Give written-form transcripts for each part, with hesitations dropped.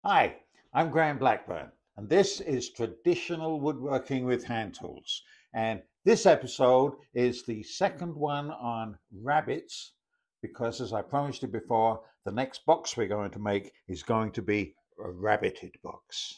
Hi, I'm Graham Blackburn, and this is Traditional Woodworking with Hand Tools. And this episode is the second one on rabbets, because as I promised you before, the next box we're going to make is going to be a rabbeted box.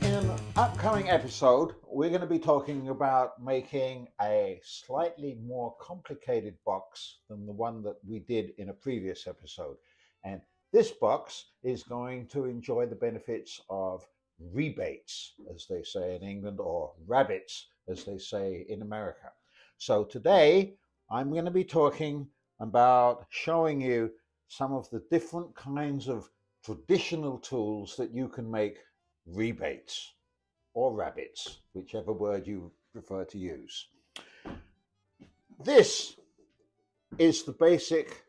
In an upcoming episode, we're going to be talking about making a slightly more complicated box than the one that we did in a previous episode. And this box is going to enjoy the benefits of rebates, as they say in England, or rabbets, as they say in America. So today, I'm going to be talking about showing you some of the different kinds of traditional tools that you can make rebates or rabbets, whichever word you prefer to use. This is the basic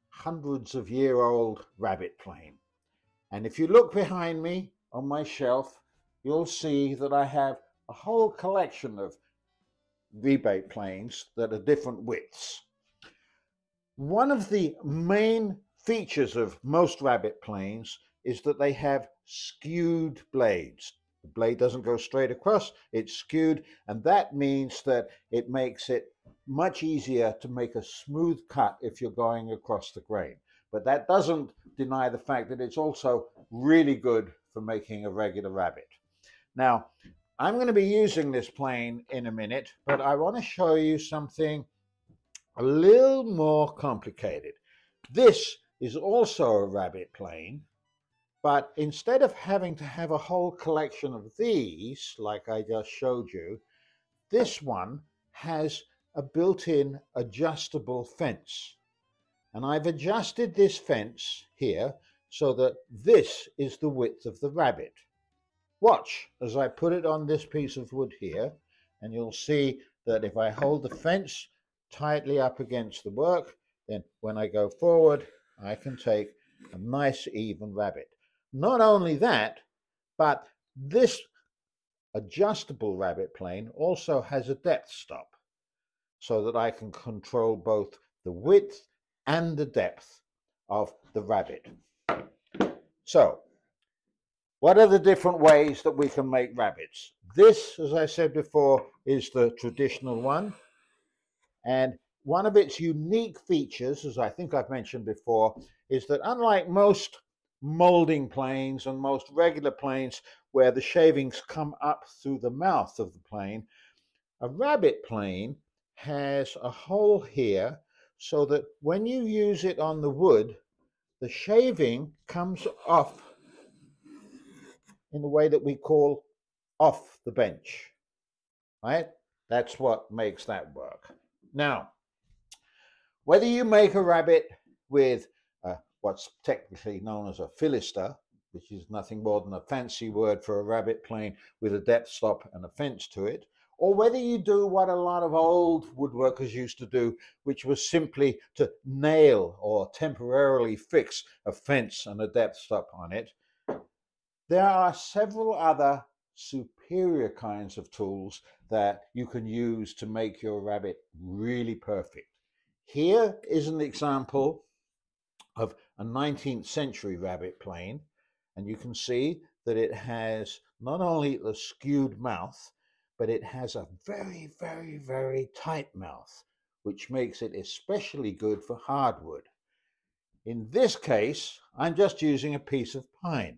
hundreds of year old rabbet plane. And if you look behind me on my shelf, you'll see that I have a whole collection of rebate planes that are different widths. One of the main features of most rabbet planes is that they have skewed blades. The blade doesn't go straight across, it's skewed, and that means that it makes it much easier to make a smooth cut if you're going across the grain. But that doesn't deny the fact that it's also really good for making a regular rabbet. Now, I'm going to be using this plane in a minute, but I want to show you something a little more complicated. This is also a rabbet plane, but instead of having to have a whole collection of these, like I just showed you, this one has a built-in adjustable fence. And I've adjusted this fence here so that this is the width of the rabbet. Watch as I put it on this piece of wood here, and you'll see that if I hold the fence tightly up against the work, then when I go forward, I can take a nice even rabbet. Not only that, but this adjustable rabbet plane also has a depth stop so that I can control both the width and the depth of the rabbet. So, what are the different ways that we can make rabbets? This, as I said before, is the traditional one. And one of its unique features, as I think I've mentioned before, is that unlike most molding planes and most regular planes where the shavings come up through the mouth of the plane, a rabbet plane has a hole here so that when you use it on the wood, the shaving comes off in the way that we call off the bench, right? That's what makes that work. Now, whether you make a rabbet with what's technically known as a filister, which is nothing more than a fancy word for a rabbet plane with a depth stop and a fence to it, or whether you do what a lot of old woodworkers used to do, which was simply to nail or temporarily fix a fence and a depth stop on it, there are several other superior kinds of tools that you can use to make your rabbet really perfect. Here is an example of a 19th century rabbet plane, and you can see that it has not only the skewed mouth, but it has a very, very, very tight mouth, which makes it especially good for hardwood. In this case, I'm just using a piece of pine,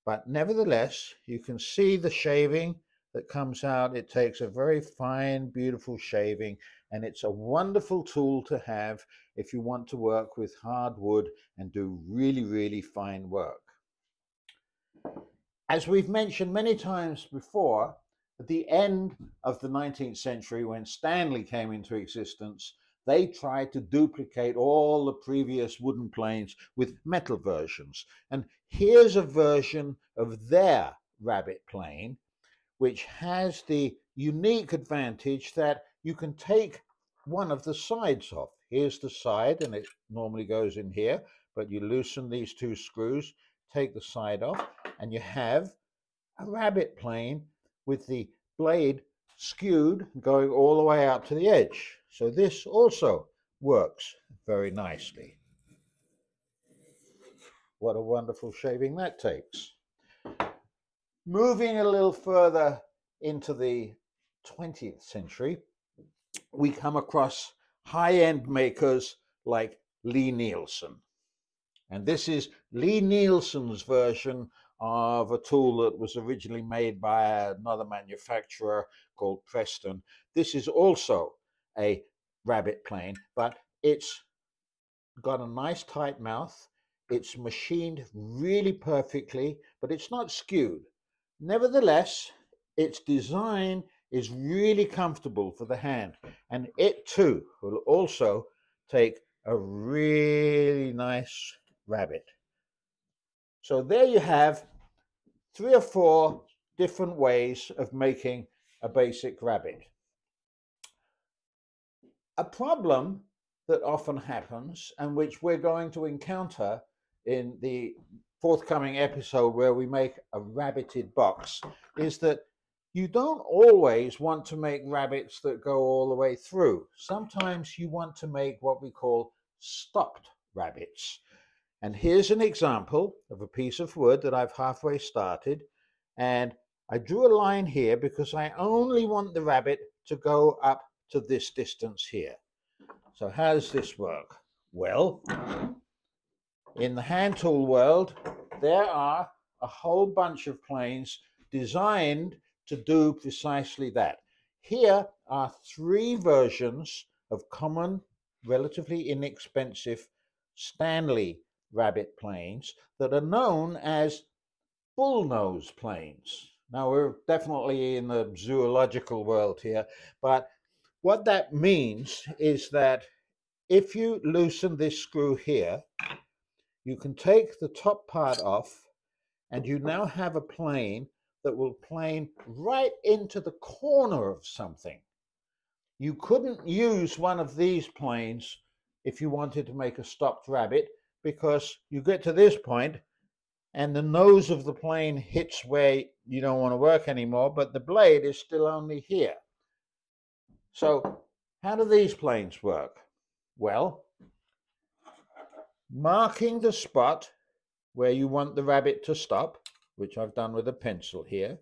but nevertheless, you can see the shaving that comes out. It takes a very fine, beautiful shaving, and it's a wonderful tool to have if you want to work with hardwood and do really, really fine work. As we've mentioned many times before, at the end of the 19th century, when Stanley came into existence, they tried to duplicate all the previous wooden planes with metal versions. And here's a version of their rabbet plane, which has the unique advantage that you can take one of the sides off. Here's the side, and it normally goes in here, but you loosen these two screws, take the side off, and you have a rabbet plane with the blade skewed, going all the way out to the edge. So this also works very nicely. What a wonderful shaving that takes. Moving a little further into the 20th century, we come across high-end makers like Lee Nielsen. And this is Lee Nielsen's version of a tool that was originally made by another manufacturer called Preston. This is also a rabbet plane, but it's got a nice tight mouth. It's machined really perfectly, but it's not skewed. Nevertheless, its design is really comfortable for the hand, and it too will also take a really nice rabbet. So there you have 3 or 4 different ways of making a basic rabbet. A problem that often happens, and which we're going to encounter in the forthcoming episode where we make a rabbeted box, is that you don't always want to make rabbets that go all the way through. Sometimes you want to make what we call stopped rabbets. And here's an example of a piece of wood that I've halfway started, and I drew a line here because I only want the rabbet to go up to this distance here. So how does this work? Well, in the hand tool world, there are a whole bunch of planes designed to do precisely that. Here are 3 versions of common, relatively inexpensive Stanley rabbet planes that are known as bullnose planes. Now, we're definitely in the zoological world here, but what that means is that if you loosen this screw here, you can take the top part off, and you now have a plane that will plane right into the corner of something. You couldn't use one of these planes if you wanted to make a stopped rabbet, because you get to this point and the nose of the plane hits where you don't want to work anymore, but the blade is still only here. So how do these planes work? Well, marking the spot where you want the rabbet to stop, which I've done with a pencil here,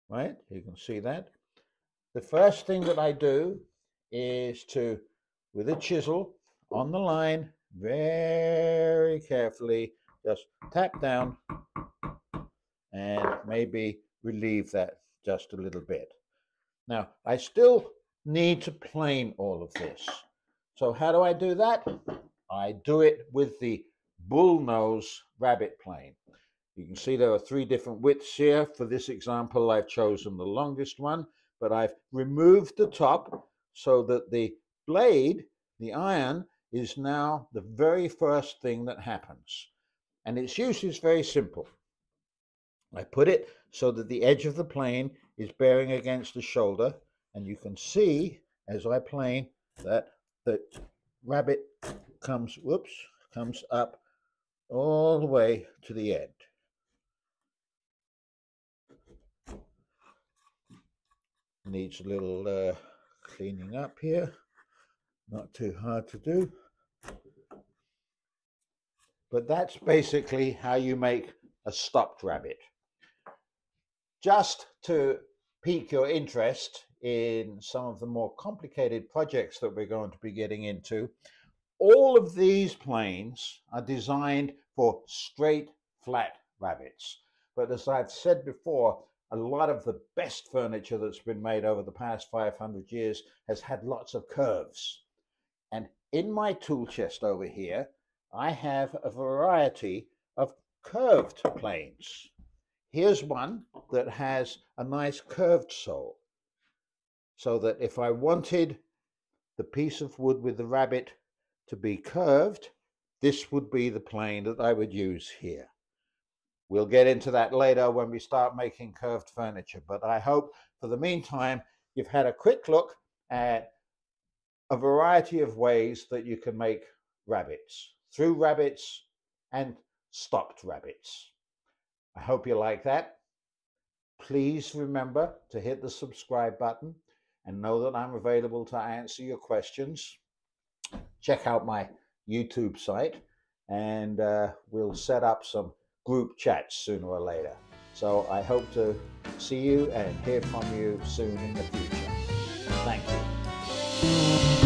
right? You can see that. The first thing that I do is to, with a chisel on the line, very carefully, just tap down and maybe relieve that just a little bit. Now, I still need to plane all of this. So how do I do that? I do it with the bullnose rabbet plane. You can see there are 3 different widths here. For this example, I've chosen the longest one, but I've removed the top so that the blade, the iron, is now the very first thing that happens. And its use is very simple. I put it so that the edge of the plane is bearing against the shoulder, and you can see as I plane that the rabbet comes up all the way to the end. Needs a little cleaning up here, not too hard to do. But that's basically how you make a stopped rabbet. Just to pique your interest in some of the more complicated projects that we're going to be getting into, all of these planes are designed for straight, flat rabbets. But as I've said before, a lot of the best furniture that's been made over the past 500 years has had lots of curves. And in my tool chest over here, I have a variety of curved planes. Here's one that has a nice curved sole, so that if I wanted the piece of wood with the rabbet to be curved, this would be the plane that I would use here. We'll get into that later when we start making curved furniture, but I hope for the meantime you've had a quick look at a variety of ways that you can make rabbets, through rabbets and stopped rabbets. I hope you like that. Please remember to hit the subscribe button and know that I'm available to answer your questions. Check out my YouTube site, and we'll set up some group chats sooner or later. So I hope to see you and hear from you soon in the future. Thank you.